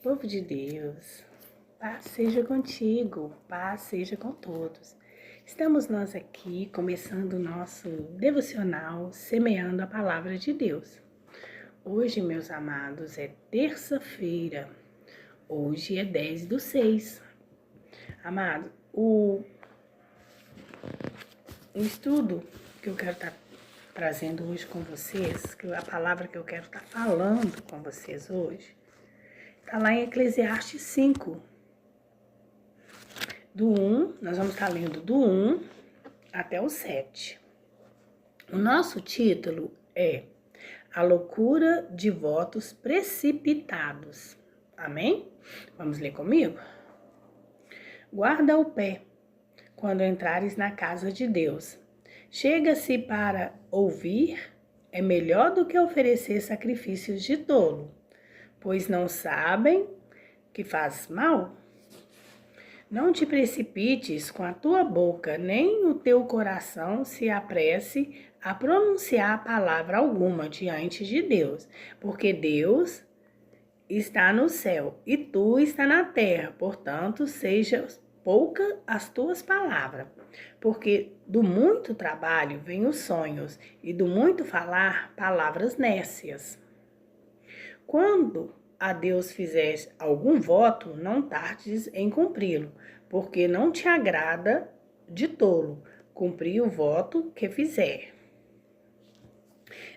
Povo de Deus, paz seja contigo, paz seja com todos. Estamos nós aqui começando o nosso devocional, semeando a palavra de Deus. Hoje, meus amados, é terça-feira. Hoje é 10/6. Amado, o estudo que eu quero estar trazendo hoje com vocês, a palavra que eu quero estar falando com vocês hoje, está lá em Eclesiastes 5. Nós vamos estar lendo do 1 até o 7. O nosso título é A Loucura de Votos Precipitados. Amém? Vamos ler comigo? Guarda o pé quando entrares na casa de Deus. Chega-se para ouvir, é melhor do que oferecer sacrifícios de tolo, pois não sabem que faz mal. Não te precipites com a tua boca, nem o teu coração se apresse a pronunciar palavra alguma diante de Deus, porque Deus está no céu e tu está na terra, portanto, seja pouca as tuas palavras, porque do muito trabalho vêm os sonhos e do muito falar, palavras nécias. Quando a Deus fizeres algum voto, não tardes em cumpri-lo, porque não te agrada de tolo cumprir o voto que fizer.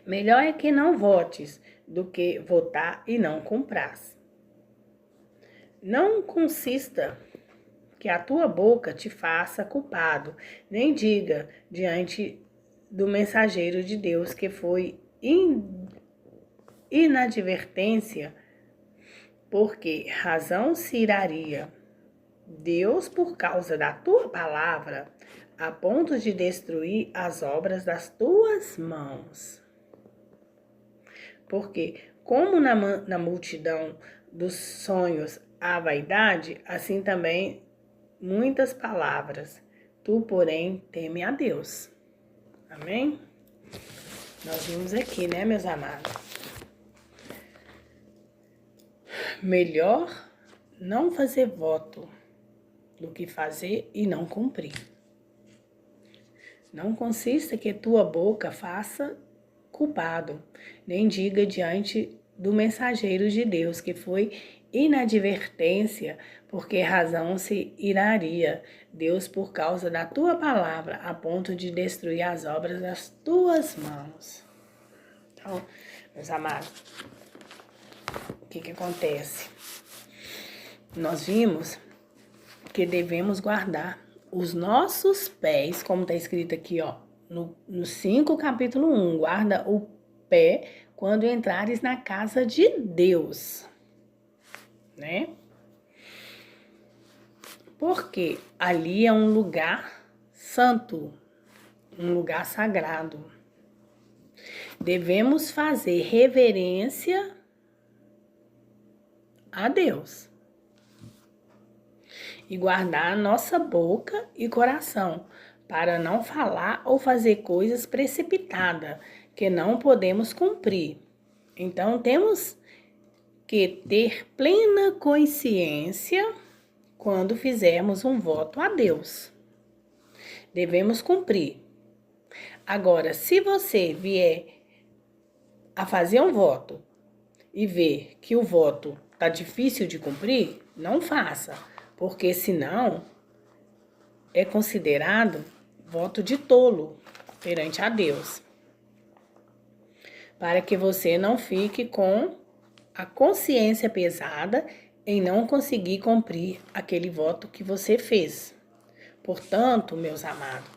Melhor é que não votes do que votar e não cumpras. Não consista que a tua boca te faça culpado, nem diga diante do mensageiro de Deus que foi inadvertência, porque razão se iraria Deus por causa da tua palavra, a ponto de destruir as obras das tuas mãos. Porque como na multidão dos sonhos há vaidade, assim também muitas palavras. Tu, porém, teme a Deus. Amém? Nós vimos aqui, né, meus amados? Melhor não fazer voto do que fazer e não cumprir. Não consista que tua boca faça culpado, nem diga diante do mensageiro de Deus que foi inadvertência, porque razão se iraria Deus por causa da tua palavra, a ponto de destruir as obras das tuas mãos. Então, meus amados, o que acontece? Nós vimos que devemos guardar os nossos pés, como está escrito aqui, ó, no 5, capítulo 1, guarda o pé quando entrares na casa de Deus, né? Porque ali é um lugar santo, um lugar sagrado. Devemos fazer reverência a Deus e guardar a nossa boca e coração, para não falar ou fazer coisas precipitadas que não podemos cumprir. Então, temos que ter plena consciência quando fizermos um voto a Deus. Devemos cumprir. Agora, se você vier a fazer um voto e ver que o voto está difícil de cumprir, não faça, porque senão é considerado voto de tolo perante a Deus. Para que você não fique com a consciência pesada em não conseguir cumprir aquele voto que você fez. Portanto, meus amados,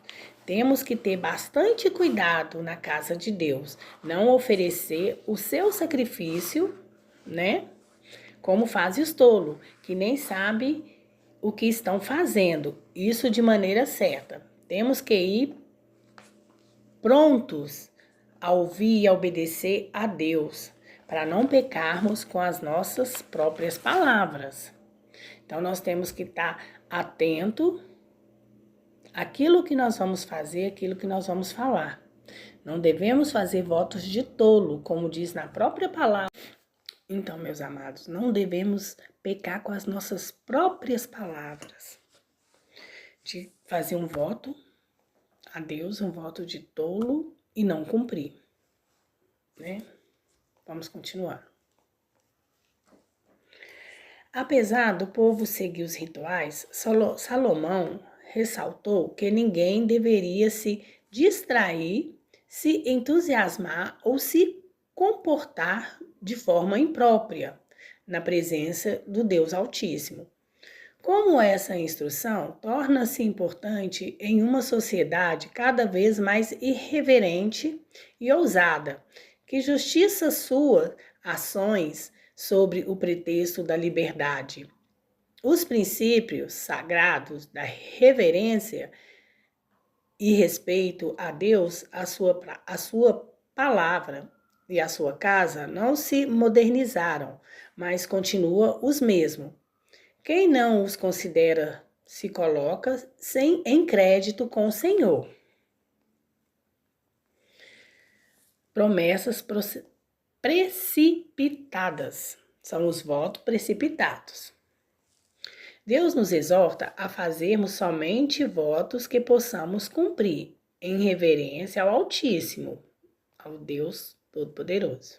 temos que ter bastante cuidado na casa de Deus, não oferecer o seu sacrifício, né? Como fazem os tolos, que nem sabem o que estão fazendo, isso de maneira certa. Temos que ir prontos a ouvir e a obedecer a Deus, para não pecarmos com as nossas próprias palavras. Então, nós temos que estar atento àquilo que nós vamos fazer, àquilo que nós vamos falar. Não devemos fazer votos de tolo, como diz na própria palavra. Então, meus amados, não devemos pecar com as nossas próprias palavras, de fazer um voto a Deus, um voto de tolo e não cumprir, né? Vamos continuar. Apesar do povo seguir os rituais, Salomão ressaltou que ninguém deveria se distrair, se entusiasmar ou se comportar de forma imprópria na presença do Deus Altíssimo. Como essa instrução torna-se importante em uma sociedade cada vez mais irreverente e ousada, que justiça suas ações sobre o pretexto da liberdade. Os princípios sagrados da reverência e respeito a Deus, a sua palavra e a sua casa não se modernizaram, mas continuam os mesmos. Quem não os considera se coloca em crédito com o Senhor. Promessas precipitadas são os votos precipitados. Deus nos exorta a fazermos somente votos que possamos cumprir em reverência ao Altíssimo, ao Deus Todo-Poderoso.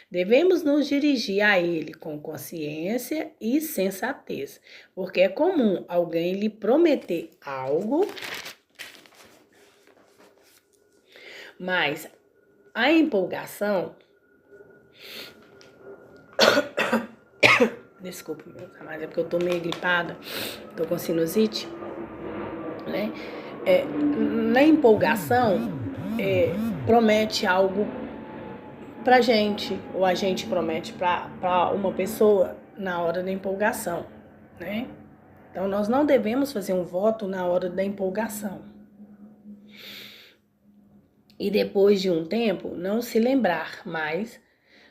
Devemos nos dirigir a Ele com consciência e sensatez, porque é comum alguém lhe prometer algo, mas a empolgação... Desculpa, mas é porque eu tô meio gripada, tô com sinusite, né? Na empolgação, promete algo pra gente, ou a gente promete pra uma pessoa na hora da empolgação, né? Então, nós não devemos fazer um voto na hora da empolgação. E depois de um tempo, não se lembrar mais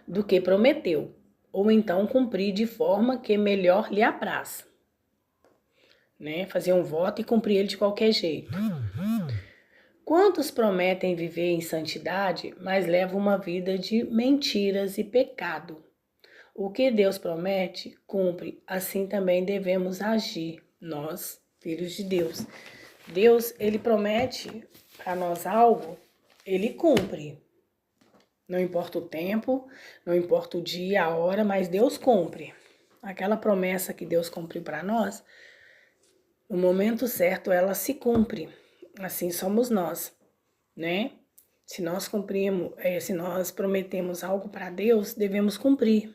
do que prometeu, ou então cumprir de forma que melhor lhe apraz, né? Fazer um voto e cumprir ele de qualquer jeito. Quantos prometem viver em santidade, mas levam uma vida de mentiras e pecado? O que Deus promete, cumpre. Assim também devemos agir, nós, filhos de Deus. Deus, Ele promete para nós algo, Ele cumpre. Não importa o tempo, não importa o dia, a hora, mas Deus cumpre. Aquela promessa que Deus cumpriu para nós, no momento certo ela se cumpre. Assim somos nós, né? Se nós prometemos algo para Deus, devemos cumprir.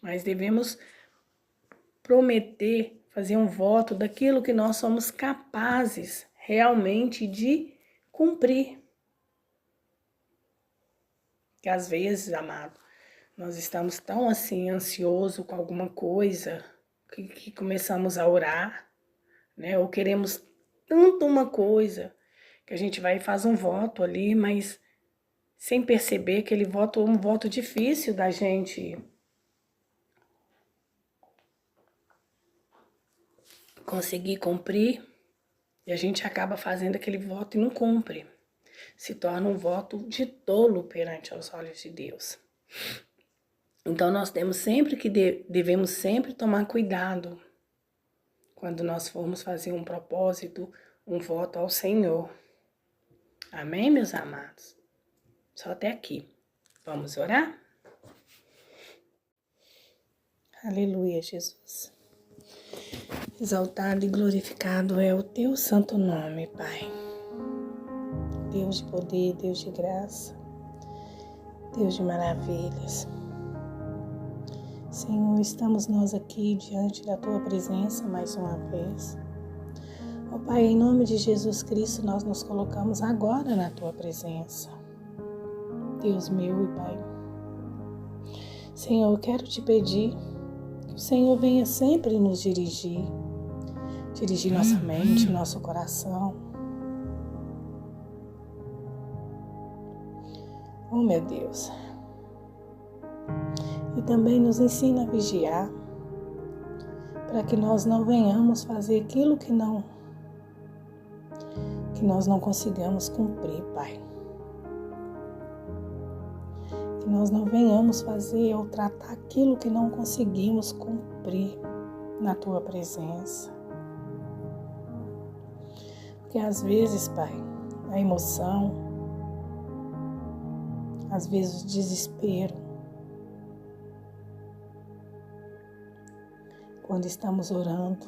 Mas devemos prometer, fazer um voto daquilo que nós somos capazes realmente de cumprir. Que às vezes, amado, nós estamos tão assim ansiosos com alguma coisa que começamos a orar, né? Ou queremos tanto uma coisa que a gente vai e faz um voto ali, mas sem perceber que aquele voto é um voto difícil da gente conseguir cumprir, e a gente acaba fazendo aquele voto e não cumpre. Se torna um voto de tolo perante os olhos de Deus. Então nós devemos sempre tomar cuidado quando nós formos fazer um propósito, um voto ao Senhor. Amém, meus amados? Só até aqui. Vamos orar? Aleluia, Jesus. Exaltado e glorificado é o teu santo nome, Pai. Deus de poder, Deus de graça, Deus de maravilhas. Senhor, estamos nós aqui diante da tua presença mais uma vez. Ó Pai, em nome de Jesus Cristo, nós nos colocamos agora na tua presença. Deus meu e Pai. Senhor, eu quero te pedir que o Senhor venha sempre nos dirigir nossa mente, nosso coração. Oh, meu Deus. E também nos ensina a vigiar, para que nós não venhamos fazer aquilo que nós não consigamos cumprir, Pai. que nós não venhamos fazer ou tratar aquilo que não conseguimos cumprir na Tua presença. Porque às vezes, Pai, a emoção, às vezes o desespero, quando estamos orando,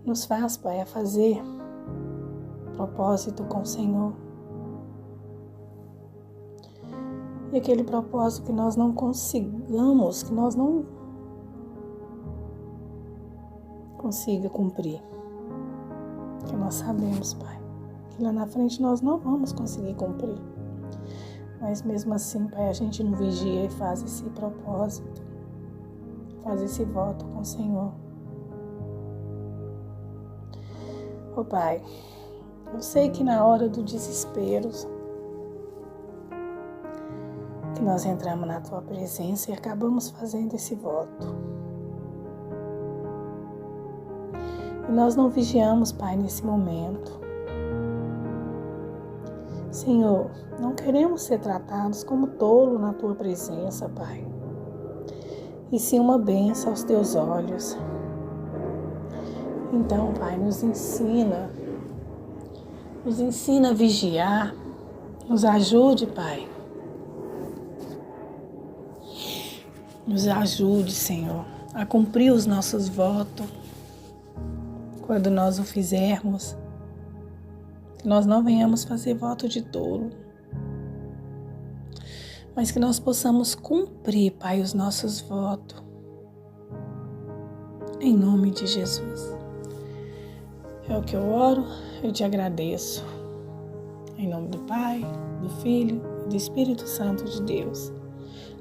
nos faz, Pai, a fazer propósito com o Senhor. E aquele propósito que nós não consigamos, que nós não consiga cumprir. Que nós sabemos, Pai, que lá na frente nós não vamos conseguir cumprir. Mas mesmo assim, Pai, a gente não vigia e faz esse propósito, faz esse voto com o Senhor. Ô Pai, eu sei que na hora do desespero, que nós entramos na Tua presença e acabamos fazendo esse voto. E nós não vigiamos, Pai, nesse momento. Senhor, não queremos ser tratados como tolo na Tua presença, Pai. E sim uma bênção aos Teus olhos. Então, Pai, nos ensina a vigiar, nos ajude, Pai. Nos ajude, Senhor, a cumprir os nossos votos. Quando nós o fizermos, que nós não venhamos fazer voto de tolo, mas que nós possamos cumprir, Pai, os nossos votos. Em nome de Jesus. É o que eu oro, eu te agradeço. Em nome do Pai, do Filho e do Espírito Santo de Deus.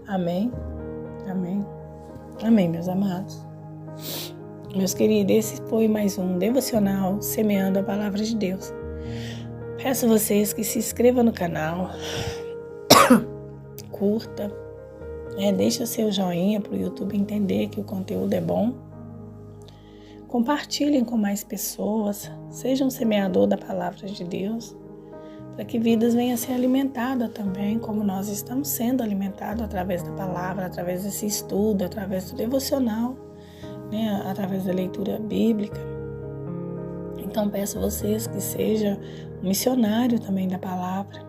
Amém, amém, amém, meus amados. Meus queridos, esse foi mais um devocional Semeando a Palavra de Deus. Peço a vocês que se inscrevam no canal, curta, deixa seu joinha para o YouTube entender que o conteúdo é bom. Compartilhem com mais pessoas, seja um semeador da Palavra de Deus, para que vidas venham a ser alimentadas também, como nós estamos sendo alimentados através da Palavra, através desse estudo, através do devocional, através da leitura bíblica. Então peço a vocês que seja um missionário também da Palavra.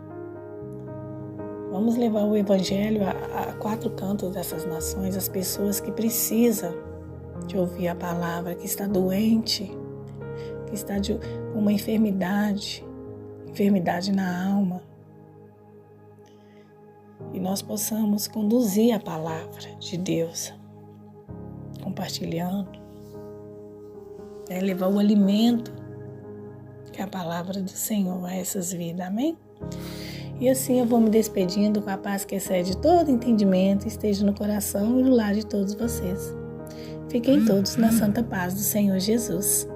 Vamos levar o Evangelho a 4 cantos dessas nações, as pessoas que precisam de ouvir a Palavra, que está doente, que está de uma enfermidade na alma. E nós possamos conduzir a Palavra de Deus, compartilhando, levar o alimento que é a Palavra do Senhor a essas vidas, amém? E assim eu vou me despedindo com a paz que excede todo entendimento, esteja no coração e no lar de todos vocês. Fiquem todos na santa paz do Senhor Jesus.